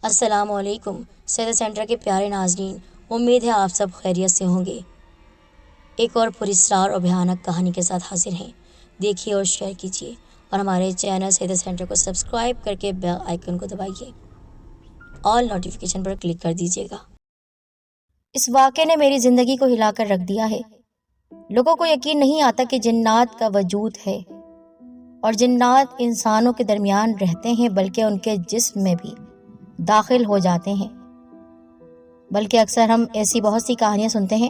السلام علیکم سیدہ سینٹر کے پیارے ناظرین، امید ہے آپ سب خیریت سے ہوں گے۔ ایک اور پراسرار اور بھیانک کہانی کے ساتھ حاضر ہیں۔ دیکھیے اور شیئر کیجیے اور ہمارے چینل سیدہ سینٹر کو سبسکرائب کر کے بیل آئیکن کو دبائیے، آل نوٹیفیکیشن پر کلک کر دیجیے گا۔ اس واقعے نے میری زندگی کو ہلا کر رکھ دیا ہے۔ لوگوں کو یقین نہیں آتا کہ جنات کا وجود ہے اور جنات انسانوں کے درمیان رہتے ہیں، بلکہ ان کے جسم میں بھی داخل ہو جاتے ہیں۔ بلکہ اکثر ہم ایسی بہت سی کہانیاں سنتے ہیں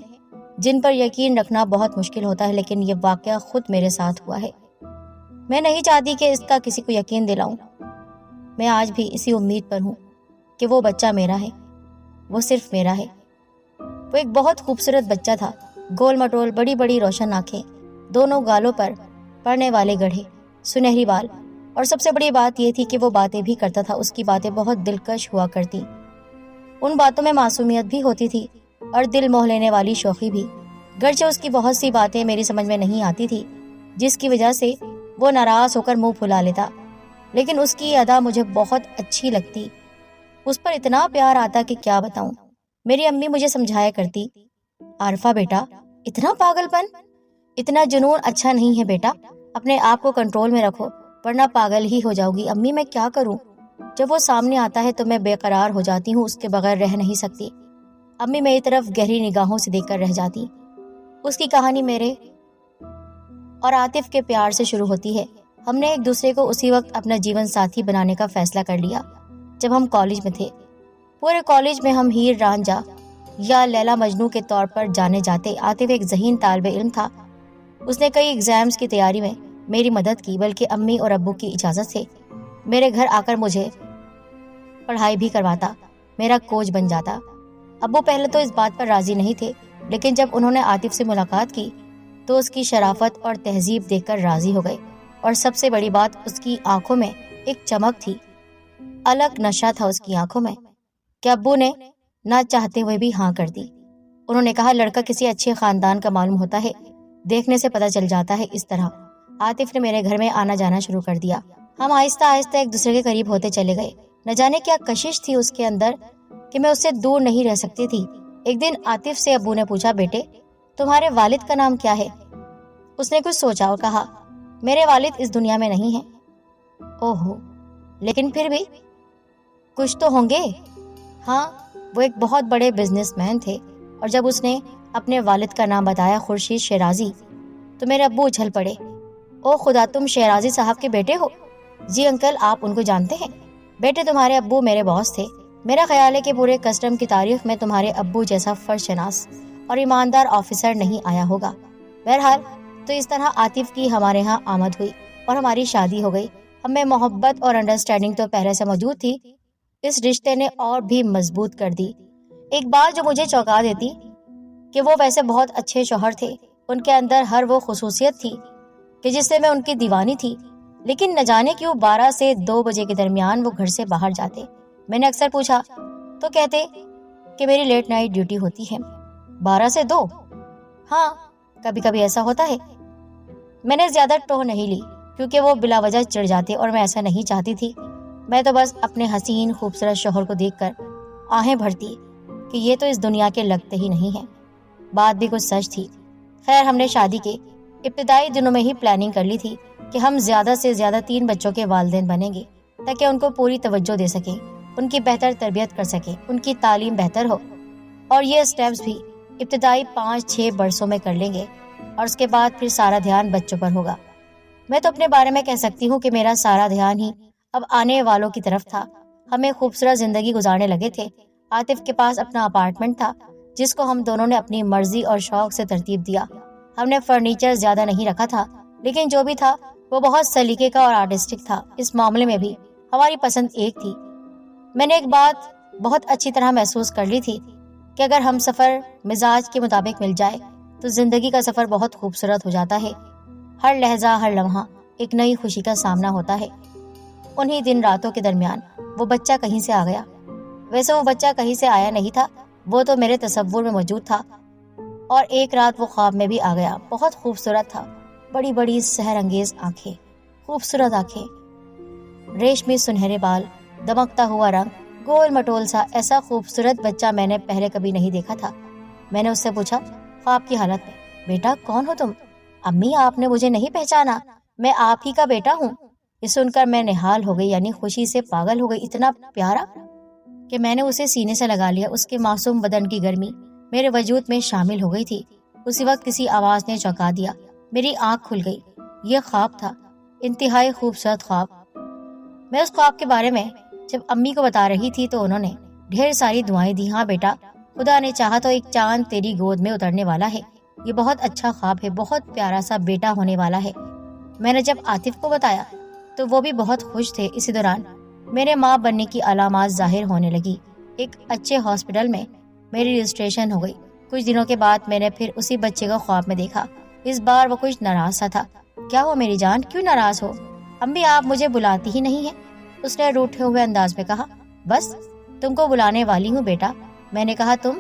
جن پر یقین رکھنا بہت مشکل ہوتا ہے، لیکن یہ واقعہ خود میرے ساتھ ہوا ہے۔ میں نہیں چاہتی کہ اس کا کسی کو یقین دلاؤں۔ میں آج بھی اسی امید پر ہوں کہ وہ بچہ میرا ہے، وہ صرف میرا ہے۔ وہ ایک بہت خوبصورت بچہ تھا، گول مٹول، بڑی بڑی روشن آنکھیں، دونوں گالوں پر پڑنے والے گڑھے، سنہری بال، اور سب سے بڑی بات یہ تھی کہ وہ باتیں بھی کرتا تھا۔ اس کی باتیں بہت دلکش ہوا کرتی، ان باتوں میں معصومیت بھی ہوتی تھی اور دل موہ لینے والی شوخی بھی۔ گرچہ اس کی بہت سی باتیں میری سمجھ میں نہیں آتی تھی، جس کی وجہ سے وہ ناراض ہو کر منہ پھلا لیتا، لیکن اس کی ادا مجھے بہت اچھی لگتی۔ اس پر اتنا پیار آتا کہ کیا بتاؤں۔ میری امی مجھے سمجھایا کرتی، عارفہ بیٹا، اتنا پاگل پن، اتنا جنون اچھا نہیں ہے بیٹا، اپنے آپ کو کنٹرول میں رکھو ورنہ پاگل ہی ہو جاؤ گی۔ امی میں کیا کروں؟ جب وہ سامنے آتا ہے تو میں بے قرار ہو جاتی ہوں، اس کے بغیر رہ نہیں سکتی۔ امی میری طرف گہری نگاہوں سے دیکھ کر رہ جاتی۔ اس کی کہانی میرے اور عاطف کے پیار سے شروع ہوتی ہے۔ ہم نے ایک دوسرے کو اسی وقت اپنا جیون ساتھی بنانے کا فیصلہ کر لیا جب ہم کالج میں تھے۔ پورے کالج میں ہم ہیر رانجھا یا لیلا مجنو کے طور پر جانے جاتے۔ عاطف ایک ذہین طالب علم تھا۔ اس نے کئی ایگزامز کی تیاری میں میری مدد کی، بلکہ امی اور ابو کی اجازت سے میرے گھر آ کر مجھے پڑھائی بھی کرواتا، میرا کوچ بن جاتا۔ ابو پہلے تو اس بات پر راضی نہیں تھے، لیکن جب انہوں نے عاطف سے ملاقات کی تو اس کی شرافت اور تہذیب دیکھ کر راضی ہو گئے، اور سب سے بڑی بات، اس کی آنکھوں میں ایک چمک تھی، الگ نشہ تھا اس کی آنکھوں میں، کہ ابو نے نہ چاہتے ہوئے بھی ہاں کر دی۔ انہوں نے کہا لڑکا کسی اچھے خاندان کا معلوم ہوتا ہے، دیکھنے سے پتہ چل جاتا ہے۔ اس طرح عاطف نے میرے گھر میں آنا جانا شروع کر دیا۔ ہم آہستہ آہستہ ایک دوسرے کے قریب ہوتے چلے گئے۔ نہ جانے کیا کشش تھی اس کے اندر کہ میں اس سے دور نہیں رہ سکتی تھی۔ ایک دن عاطف سے ابو نے پوچھا، بیٹے تمہارے والد کا نام کیا ہے؟ اس نے کچھ سوچا اور کہا، میرے والد اس دنیا میں نہیں ہیں۔ اوہو، لیکن پھر بھی کچھ تو ہوں گے۔ ہاں، وہ ایک بہت بڑے بزنس مین تھے۔ اور جب اس نے اپنے والد کا نام بتایا، خورشید شیرازی، تو میرے ابو اچھل پڑے۔ او خدا، تم شیرازی صاحب کے بیٹے ہو؟ جی انکل، آپ ان کو جانتے ہیں؟ بیٹے تمہارے ابو میرے باس تھے۔ میرا خیال ہے کہ پورے کسٹم کی تاریخ میں تمہارے ابو جیسا فرض شناس اور ایماندار آفیسر نہیں آیا ہوگا۔ بہرحال تو اس طرح عاطف کی ہمارے ہاں آمد ہوئی اور ہماری شادی ہو گئی۔ ہم میں محبت اور انڈرسٹینڈنگ تو پہلے سے موجود تھی، اس رشتے نے اور بھی مضبوط کر دی۔ ایک بات جو مجھے چونکا دیتی کہ وہ ویسے بہت اچھے شوہر تھے، ان کے اندر ہر وہ خصوصیت تھی کہ جس سے میں ان کی دیوانی تھی، لیکن نہ جانے کیوں 12 سے 2 بجے کے درمیان وہ گھر سے باہر جاتے۔ میں نے اکثر پوچھا تو کہتے کہ میری لیٹ نائٹ ڈیوٹی ہوتی ہے۔ 12 سے 2؟ ہاں، کبھی کبھی ایسا ہوتا ہے۔ میں نے زیادہ ٹوہ نہیں لی کیونکہ وہ بلا وجہ چڑھ جاتے اور میں ایسا نہیں چاہتی تھی۔ میں تو بس اپنے حسین خوبصورت شوہر کو دیکھ کر آہیں بھرتی کہ یہ تو اس دنیا کے لگتے ہی نہیں ہیں۔ بات بھی کچھ سچ تھی۔ خیر، ہم نے شادی کے ابتدائی دنوں میں ہی پلاننگ کر لی تھی کہ ہم زیادہ سے زیادہ 3 بچوں کے والدین بنیں گے تاکہ ان کو پوری توجہ دے سکیں، ان کی بہتر تربیت کر سکیں، ان کی تعلیم بہتر ہو، اور یہ سٹیپس بھی ابتدائی 5-6 برسوں میں کر لیں گے، اور اس کے بعد پھر سارا دھیان بچوں پر ہوگا۔ میں تو اپنے بارے میں کہہ سکتی ہوں کہ میرا سارا دھیان ہی اب آنے والوں کی طرف تھا۔ ہمیں خوبصورت زندگی گزارنے لگے تھے۔ عاطف کے پاس اپنا اپارٹمنٹ تھا جس کو ہم دونوں نے اپنی مرضی اور شوق سے ترتیب دیا۔ ہم نے فرنیچر زیادہ نہیں رکھا تھا، لیکن جو بھی تھا وہ بہت سلیقے کا اور آرٹسٹک تھا۔ اس معاملے میں بھی ہماری پسند ایک تھی۔ میں نے ایک بات بہت اچھی طرح محسوس کر لی تھی کہ اگر ہم سفر مزاج کے مطابق مل جائے تو زندگی کا سفر بہت خوبصورت ہو جاتا ہے۔ ہر لہجہ، ہر لمحہ ایک نئی خوشی کا سامنا ہوتا ہے۔ انہی دن راتوں کے درمیان وہ بچہ کہیں سے آ گیا۔ ویسے وہ بچہ کہیں سے آیا نہیں تھا، وہ تو میرے تصور میں موجود تھا، اور ایک رات وہ خواب میں بھی آ گیا۔ بہت خوبصورت تھا، بڑی بڑی سحر انگیز آنکھیں، خوبصورت آنکھیں، ریشمی سنہرے بال، دمکتا ہوا رنگ، گول مٹول سا ایسا خوبصورت بچہ میں نے پہلے کبھی نہیں دیکھا تھا۔ میں نے اس سے پوچھا خواب کی حالت میں، بیٹا کون ہو تم؟ امی آپ نے مجھے نہیں پہچانا، میں آپ ہی کا بیٹا ہوں۔ یہ سن کر میں نہال ہو گئی، یعنی خوشی سے پاگل ہو گئی۔ اتنا پیارا کہ میں نے اسے سینے سے لگا لیا۔ اس کے معصوم بدن کی گرمی میرے وجود میں شامل ہو گئی تھی۔ اسی وقت کسی آواز نے چونکا دیا، میری آنکھ کھل گئی۔ یہ خواب تھا، انتہائی خوبصورت خواب۔ میں اس خواب کے بارے میں جب امی کو بتا رہی تھی تو انہوں نے ڈھیر ساری دعائیں دی۔ ہاں بیٹا، خدا نے چاہا تو ایک چاند تیری گود میں اترنے والا ہے۔ یہ بہت اچھا خواب ہے، بہت پیارا سا بیٹا ہونے والا ہے۔ میں نے جب عاطف کو بتایا تو وہ بھی بہت خوش تھے۔ اسی دوران میرے ماں بننے کی علامات ظاہر ہونے لگی۔ ایک اچھے ہاسپٹل میں میری رجسٹریشن ہو گئی۔ کچھ دنوں کے بعد میں نے پھر اسی بچے کو خواب میں دیکھا۔ اس بار وہ کچھ ناراض سا تھا۔ کیا ہوا میری جان، کیوں ناراض ہو؟ امی آپ مجھے بلاتی ہی نہیں ہیں، اس نے روٹھے ہوئے انداز میں کہا۔ بس تم کو بلانے والی ہوں بیٹا۔ میں نے کہا تم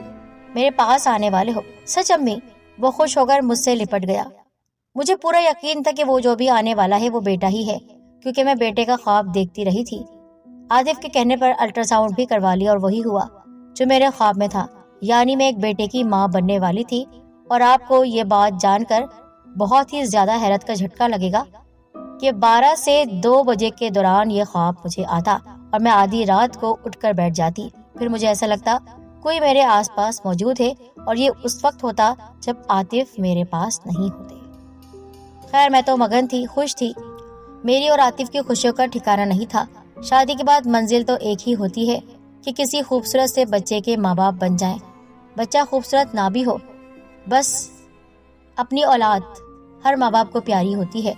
میرے پاس آنے والے ہو؟ سچ امی؟ وہ خوش ہو کر مجھ سے لپٹ گیا۔ مجھے پورا یقین تھا کہ وہ جو بھی آنے والا ہے وہ بیٹا ہی ہے، کیونکہ میں بیٹے کا خواب دیکھتی رہی تھی۔ عاطف کے کہنے پر الٹرا ساؤنڈ بھی کروا لیا اور وہی ہوا جو میرے خواب میں تھا، یعنی میں ایک بیٹے کی ماں بننے والی تھی۔ اور آپ کو یہ بات جان کر بہت ہی زیادہ حیرت کا جھٹکا لگے گا کہ 12 سے 2 بجے کے دوران یہ خواب مجھے آتا اور میں آدھی رات کو اٹھ کر بیٹھ جاتی۔ پھر مجھے ایسا لگتا کوئی میرے آس پاس موجود ہے، اور یہ اس وقت ہوتا جب عاطف میرے پاس نہیں ہوتے۔ خیر میں تو مگن تھی، خوش تھی۔ میری اور عاطف کی خوشیوں کا ٹھکانہ نہیں تھا۔ شادی کے بعد منزل تو ایک ہی ہوتی ہے کہ کسی خوبصورت سے بچے کے ماں باپ بن جائیں۔ بچہ خوبصورت نہ بھی ہو، بس اپنی اولاد ہر ماں باپ کو پیاری ہوتی ہے۔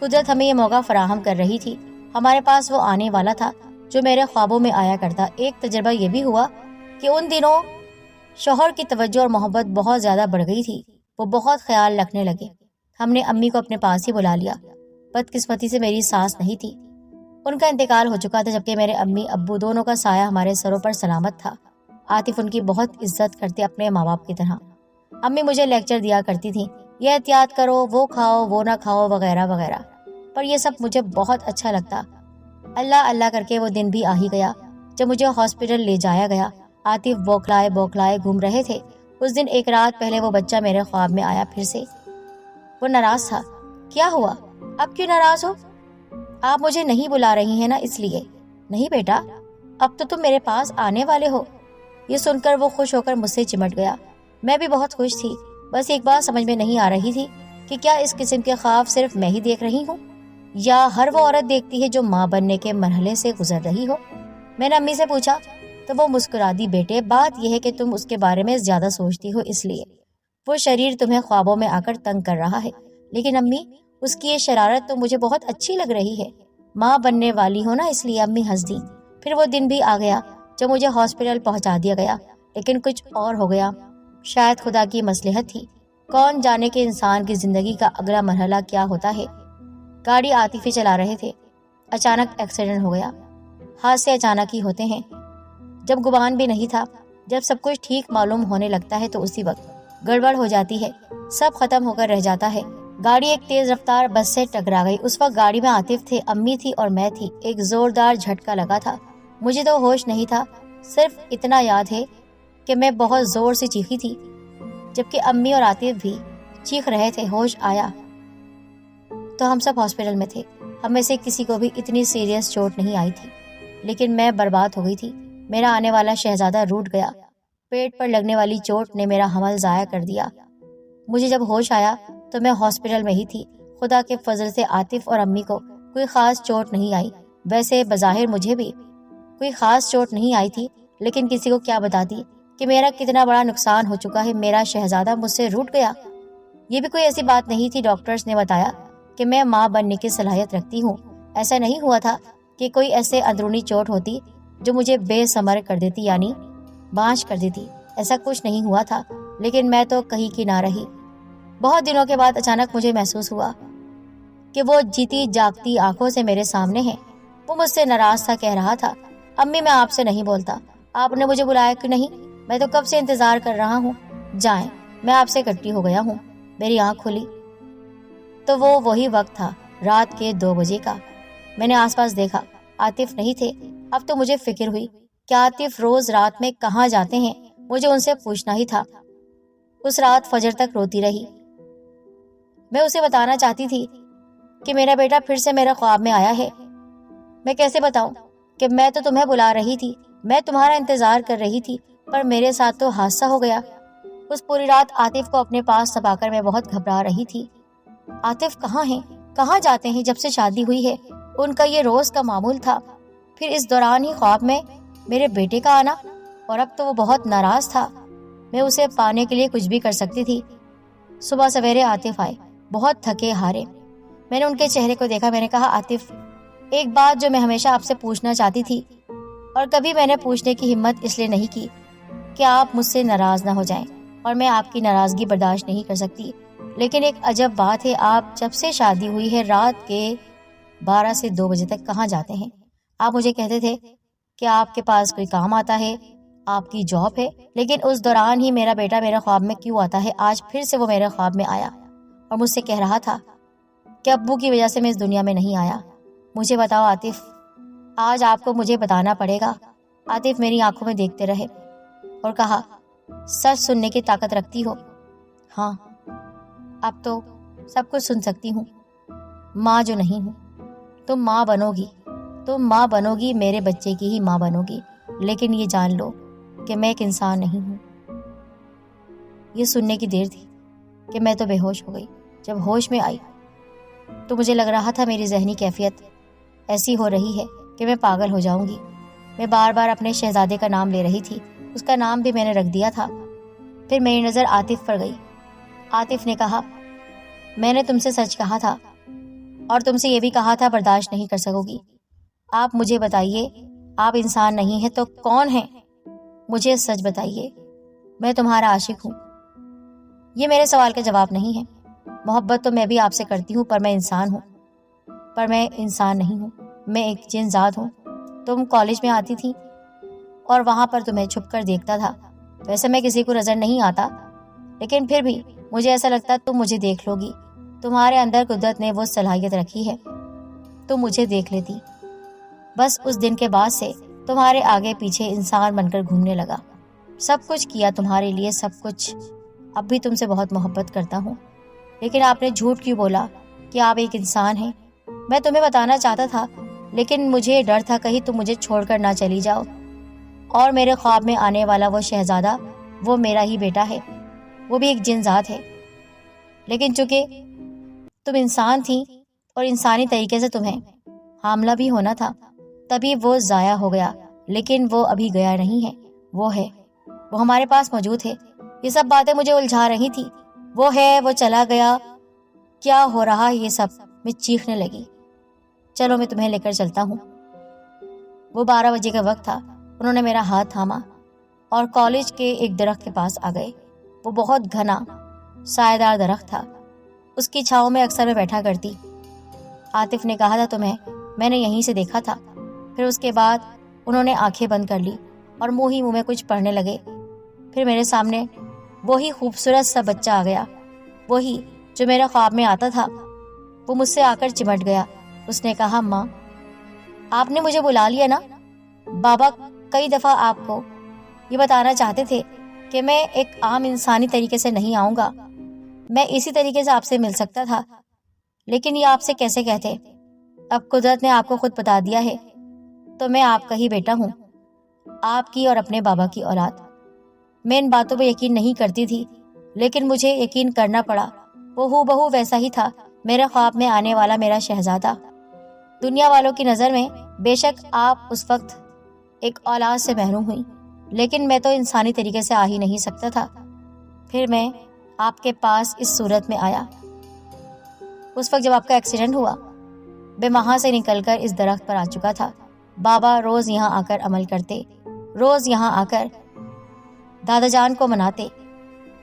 قدرت ہمیں یہ موقع فراہم کر رہی تھی۔ ہمارے پاس وہ آنے والا تھا جو میرے خوابوں میں آیا کرتا۔ ایک تجربہ یہ بھی ہوا کہ ان دنوں شوہر کی توجہ اور محبت بہت زیادہ بڑھ گئی تھی۔ وہ بہت خیال رکھنے لگے۔ ہم نے امی کو اپنے پاس ہی بلا لیا۔ بدقسمتی سے میری ساس نہیں تھی، ان کا انتقال ہو چکا تھا، جبکہ میرے امی ابو دونوں کا سایہ ہمارے سروں پر سلامت تھا۔ عاطف ان کی بہت عزت کرتے، اپنے ماں باپ کی طرح۔ امی مجھے لیکچر دیا کرتی تھیں، یہ احتیاط کرو، وہ کھاؤ، وہ نہ کھاؤ، وغیرہ وغیرہ، پر یہ سب مجھے بہت اچھا لگتا۔ اللہ اللہ کر کے وہ دن بھی آ ہی گیا جب مجھے ہاسپٹل لے جایا گیا۔ عاطف بوکھلائے گھوم رہے تھے۔ اس دن ایک رات پہلے وہ بچہ میرے خواب میں آیا پھر سے۔ وہ ناراض تھا۔ کیا ہوا؟ اب کیوں ناراض ہو؟ آپ مجھے نہیں بلا رہی ہیں نا، اس لیے۔ نہیں بیٹا، اب تو تم میرے پاس آنے والے ہو۔ یہ سن کر وہ خوش ہو کر مجھ سے چمٹ گیا۔ میں بھی بہت خوش تھی، بس ایک بات سمجھ میں نہیں آ رہی تھی کہ کیا اس قسم کے خواب صرف میں ہی دیکھ رہی ہوں یا ہر وہ عورت دیکھتی ہے جو ماں بننے کے مرحلے سے گزر رہی ہو۔ میں نے امی سے پوچھا تو وہ مسکرا دی۔ بیٹے بات یہ ہے کہ تم اس کے بارے میں زیادہ سوچتی ہو، اس لیے وہ شریر تمہیں خوابوں میں آ کر تنگ کر رہا ہے۔ لیکن امی اس کی یہ شرارت تو مجھے بہت اچھی لگ رہی ہے، ماں بننے والی ہو نا، اس لیے۔ امی ہنس دی۔ پھر وہ دن بھی آ گیا جب مجھے ہاسپٹل پہنچا دیا گیا، لیکن کچھ اور ہو گیا۔ شاید خدا کی مصلحت تھی، کون جانے کہ انسان کی زندگی کا اگلا مرحلہ کیا ہوتا ہے۔ گاڑی عاطف چلا رہے تھے، اچانک ایکسیڈنٹ ہو گیا۔ حادثے اچانک ہی ہوتے ہیں۔ جب گمان بھی نہیں تھا، جب سب کچھ ٹھیک معلوم ہونے لگتا ہے تو اسی وقت گڑبڑ ہو جاتی ہے، سب ختم ہو کر رہ جاتا ہے۔ گاڑی ایک تیز رفتار بس سے ٹکرا گئی۔ اس وقت گاڑی میں عاطف تھے، امی تھی اور میں تھی۔ ایک زوردار جھٹکا لگا تھا۔ مجھے تو ہوش نہیں تھا، صرف اتنا یاد ہے کہ میں بہت زور سے چیخی تھی، جبکہ امی اور عاطف بھی چیخ رہے تھے۔ ہوش آیا تو ہم سب ہاسپٹل میں تھے۔ ہم میں سے کسی کو بھی اتنی سیریس چوٹ نہیں آئی تھی، لیکن میں برباد ہو گئی تھی۔ میرا آنے والا شہزادہ روٹ گیا۔ پیٹ پر لگنے والی چوٹ نے میرا حمل ضائع کر دیا۔ مجھے جب ہوش آیا تو میں ہاسپٹل میں ہی تھی۔ خدا کے فضل سے عاطف اور امی کو کوئی خاص چوٹ نہیں آئی۔ ویسے بظاہر مجھے بھی کوئی خاص چوٹ نہیں آئی تھی، لیکن کسی کو کیا بتاتی کہ میرا کتنا بڑا نقصان ہو چکا ہے۔ میرا شہزادہ مجھ سے روٹ گیا۔ یہ بھی کوئی ایسی بات نہیں تھی۔ ڈاکٹرز نے بتایا کہ میں ماں بننے کی صلاحیت رکھتی ہوں۔ ایسا نہیں ہوا تھا کہ کوئی ایسے اندرونی چوٹ ہوتی جو مجھے بے ثمر کر دیتی، یعنی بانج کر دیتی۔ ایسا کچھ نہیں ہوا تھا، لیکن میں تو کہیں کی نہ رہی۔ بہت دنوں کے بعد اچانک مجھے محسوس ہوا کہ وہ جیتی جاگتی آنکھوں سے میرے سامنے ہے۔ وہ مجھ سے ناراض تھا، کہہ رہا تھا، امی میں آپ سے نہیں بولتا، آپ نے مجھے بلایا کیوں نہیں؟ میں تو کب سے انتظار کر رہا ہوں، جائیں، میں آپ سے کٹی ہو گیا ہوں۔ میری آنکھ کھلی تو وہ وہی وقت تھا، رات کے 2 بجے کا۔ میں نے آس پاس دیکھا، عاطف نہیں تھے۔ اب تو مجھے فکر ہوئی کہ عاطف روز رات میں کہاں جاتے ہیں، مجھے ان سے پوچھنا ہی تھا۔ اس رات فجر تک روتی رہی۔ میں اسے بتانا چاہتی تھی کہ میرا بیٹا پھر سے میرے خواب میں آیا ہے۔ میں کیسے بتاؤں کہ میں تو تمہیں بلا رہی تھی، میں تمہارا انتظار کر رہی تھی، پر میرے ساتھ تو حادثہ ہو گیا۔ اس پوری رات عاطف کو اپنے پاس دبا کر میں بہت گھبرا رہی تھی۔ عاطف کہاں ہیں، کہاں جاتے ہیں؟ جب سے شادی ہوئی ہے ان کا یہ روز کا معمول تھا، پھر اس دوران ہی خواب میں میرے بیٹے کا آنا، اور اب تو وہ بہت ناراض تھا۔ میں اسے پانے کے لیے کچھ بھی کر سکتی تھی۔ صبح سویرے عاطف آئے، بہت تھکے ہارے۔ میں نے ان کے چہرے کو دیکھا۔ میں نے کہا، عاطف، ایک بات جو میں ہمیشہ آپ سے پوچھنا چاہتی تھی، اور کبھی میں نے پوچھنے کی ہمت اس لیے نہیں کی کہ آپ مجھ سے ناراض نہ ہو جائیں، اور میں آپ کی ناراضگی برداشت نہیں کر سکتی، لیکن ایک عجب بات ہے، آپ جب سے شادی ہوئی ہے رات کے 12 سے 2 بجے تک کہاں جاتے ہیں؟ آپ مجھے کہتے تھے کہ آپ کے پاس کوئی کام آتا ہے، آپ کی جاب ہے، لیکن اس دوران ہی میرا بیٹا میرے خواب میں کیوں آتا ہے؟ آج پھر سے وہ میرے خواب میں آیا اور مجھ سے کہہ رہا تھا کہ ابو کی وجہ سے میں اس دنیا میں نہیں آیا۔ مجھے بتاؤ عاطف، آج آپ کو مجھے بتانا پڑے گا۔ عاطف میری آنکھوں میں دیکھتے رہے اور کہا، سچ سننے کی طاقت رکھتی ہو؟ ہاں، اب تو سب کچھ سن سکتی ہوں۔ ماں جو نہیں ہوں، تم ماں بنو گی، تم ماں بنو گی، میرے بچے کی ہی ماں بنو گی، لیکن یہ جان لو کہ میں ایک انسان نہیں ہوں۔ یہ سننے کی دیر تھی کہ میں تو بے ہوش ہو گئی۔ جب ہوش میں آئی تو مجھے لگ رہا تھا میری ذہنی کیفیت ایسی ہو رہی ہے کہ میں پاگل ہو جاؤں گی۔ میں بار بار اپنے شہزادے کا نام لے رہی تھی، اس کا نام بھی میں نے رکھ دیا تھا۔ پھر میری نظر عاطف پر گئی۔ عاطف نے کہا، میں نے تم سے سچ کہا تھا، اور تم سے یہ بھی کہا تھا برداشت نہیں کر سکو گی۔ آپ مجھے بتائیے، آپ انسان نہیں ہیں تو کون ہیں؟ مجھے سچ بتائیے، میں تمہارا عاشق ہوں۔ یہ میرے سوال کا جواب نہیں ہے۔ محبت تو میں بھی آپ سے کرتی ہوں، پر میں انسان نہیں ہوں، میں ایک جن ذات ہوں۔ تم کالج میں آتی تھی اور وہاں پر تمہیں چھپ کر دیکھتا تھا۔ ویسے میں کسی کو نظر نہیں آتا، لیکن پھر بھی مجھے ایسا لگتا تم مجھے دیکھ لو گی۔ تمہارے اندر قدرت نے وہ صلاحیت رکھی ہے، تم مجھے دیکھ لیتی۔ بس اس دن کے بعد سے تمہارے آگے پیچھے انسان بن کر گھومنے لگا، سب کچھ کیا تمہارے لیے، سب کچھ۔ اب بھی تم سے بہت محبت کرتا ہوں، لیکن آپ نے جھوٹ کیوں بولا کہ آپ ایک انسان ہیں؟ میں تمہیں بتانا چاہتا تھا، لیکن مجھے ڈر تھا کہیں تم مجھے چھوڑ کر نہ چلی جاؤ، اور میرے خواب میں آنے والا وہ شہزادہ وہ میرا ہی بیٹا ہے، وہ بھی ایک جن ذات ہے۔ لیکن چونکہ تم انسان تھی اور انسانی طریقے سے تمہیں حاملہ بھی ہونا تھا، تبھی وہ ضائع ہو گیا، لیکن وہ ابھی گیا نہیں ہے، وہ ہے، وہ ہمارے پاس موجود ہے۔ یہ سب باتیں مجھے الجھا رہی تھی۔ وہ ہے، وہ چلا گیا، کیا ہو رہا یہ سب؟ میں چیخنے لگی۔ چلو میں تمہیں لے کر چلتا ہوں۔ وہ 12 بجے کا وقت تھا۔ انہوں نے میرا ہاتھ تھاما اور کالج کے ایک درخت کے پاس آ گئے۔ وہ بہت گھنا سایہ دار درخت تھا، اس کی چھاؤں میں اکثر میں بیٹھا کرتی۔ عاطف نے کہا تھا تمہیں، میں نے یہیں سے دیکھا تھا۔ پھر اس کے بعد انہوں نے آنکھیں بند کر لی اور منہ ہی منہ میں کچھ پڑھنے لگے۔ پھر میرے سامنے وہی خوبصورت سا بچہ آ گیا، وہی جو میرے خواب میں آتا تھا۔ وہ مجھ سے آ کر چمٹ گیا۔ اس نے کہا، ماں، آپ نے مجھے بلا لیا نا؟ بابا کئی دفعہ آپ کو یہ بتانا چاہتے تھے کہ میں ایک عام انسانی طریقے سے نہیں آؤں گا، میں اسی طریقے سے آپ سے مل سکتا تھا، لیکن یہ آپ سے کیسے کہتے؟ اب قدرت نے آپ کو خود بتا دیا ہے، تو میں آپ کا ہی بیٹا ہوں، آپ کی اور اپنے بابا کی اولاد۔ میں ان باتوں پہ یقین نہیں کرتی تھی، لیکن مجھے یقین کرنا پڑا۔ وہ ہو بہو ویسا ہی تھا، میرے خواب میں آنے والا میرا شہزادہ۔ دنیا والوں کی نظر میں بے شک آپ اس وقت ایک اولاد سے محروم ہوئی، لیکن میں تو انسانی طریقے سے آ ہی نہیں سکتا تھا۔ پھر میں آپ کے پاس اس صورت میں آیا۔ اس وقت جب آپ کا ایکسیڈنٹ ہوا، میں وہاں سے نکل کر اس درخت پر آ چکا تھا۔ بابا روز یہاں آ کر عمل کرتے، روز یہاں آ کر دادا جان کو مناتے۔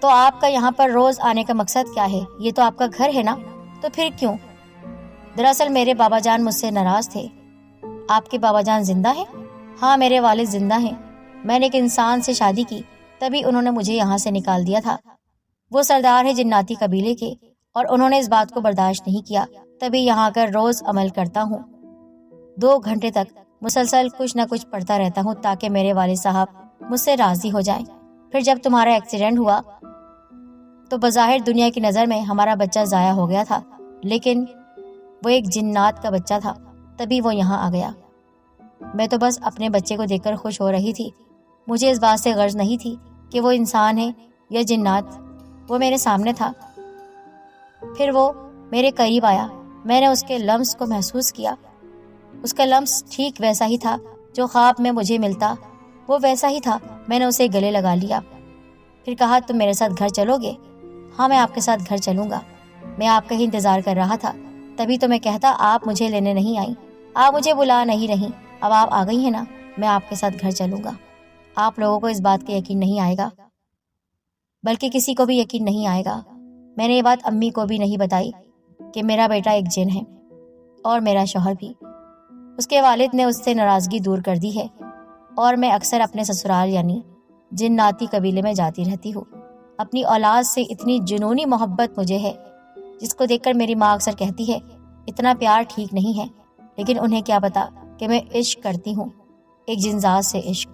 تو آپ کا یہاں پر روز آنے کا مقصد کیا ہے؟ یہ تو آپ کا گھر ہے نا، تو پھر کیوں؟ دراصل میرے بابا جان مجھ سے ناراض تھے۔ آپ کے بابا جان زندہ ہیں؟ ہاں، میرے والد زندہ ہیں۔ میں نے ایک انسان سے شادی کی، تبھی انہوں نے مجھے یہاں سے نکال دیا تھا۔ وہ سردار ہے جناتی قبیلے کے، اور انہوں نے اس بات کو برداشت نہیں کیا، تبھی یہاں کر روز عمل کرتا ہوں۔ 2 گھنٹے تک مسلسل کچھ نہ کچھ پڑھتا رہتا ہوں تاکہ میرے والد صاحب مجھ سے راضی ہو جائیں۔ پھر جب تمہارا ایکسیڈنٹ ہوا تو بظاہر دنیا کی نظر میں ہمارا بچہ ضائع ہو گیا تھا، لیکن وہ ایک جنات کا بچہ تھا، تبھی وہ یہاں آ گیا۔ میں تو بس اپنے بچے کو دیکھ کر خوش ہو رہی تھی، مجھے اس بات سے غرض نہیں تھی کہ وہ انسان ہے یا جنات۔ وہ میرے سامنے تھا، پھر وہ میرے قریب آیا، میں نے اس کے لمس کو محسوس کیا۔ اس کا لمس ٹھیک ویسا ہی تھا جو خواب میں مجھے ملتا، وہ ویسا ہی تھا۔ میں نے اسے گلے لگا لیا، پھر کہا تم میرے ساتھ گھر چلو گے؟ ہاں میں آپ کے ساتھ گھر چلوں گا، میں آپ کا ہی انتظار کر رہا تھا، تبھی تو میں کہتا آپ مجھے لینے نہیں آئیں، آپ مجھے بلا نہیں رہی، اب آپ آ گئی ہیں نا، میں آپ کے ساتھ گھر چلوں گا۔ آپ لوگوں کو اس بات کا یقین نہیں آئے گا، بلکہ کسی کو بھی یقین نہیں آئے گا۔ میں نے یہ بات امی کو بھی نہیں بتائی کہ میرا بیٹا ایک جن ہے، اور میرا شوہر بھی۔ اس کے والد نے اس سے ناراضگی دور کر دی ہے، اور میں اکثر اپنے سسرال یعنی جناتی قبیلے میں جاتی رہتی ہوں۔ اپنی اولاد سے اتنی جنونی محبت مجھے ہے، جس کو دیکھ کر میری ماں اکثر کہتی ہے اتنا پیار ٹھیک نہیں ہے، لیکن انہیں کیا پتا کہ میں عشق کرتی ہوں، ایک جنزات سے عشق۔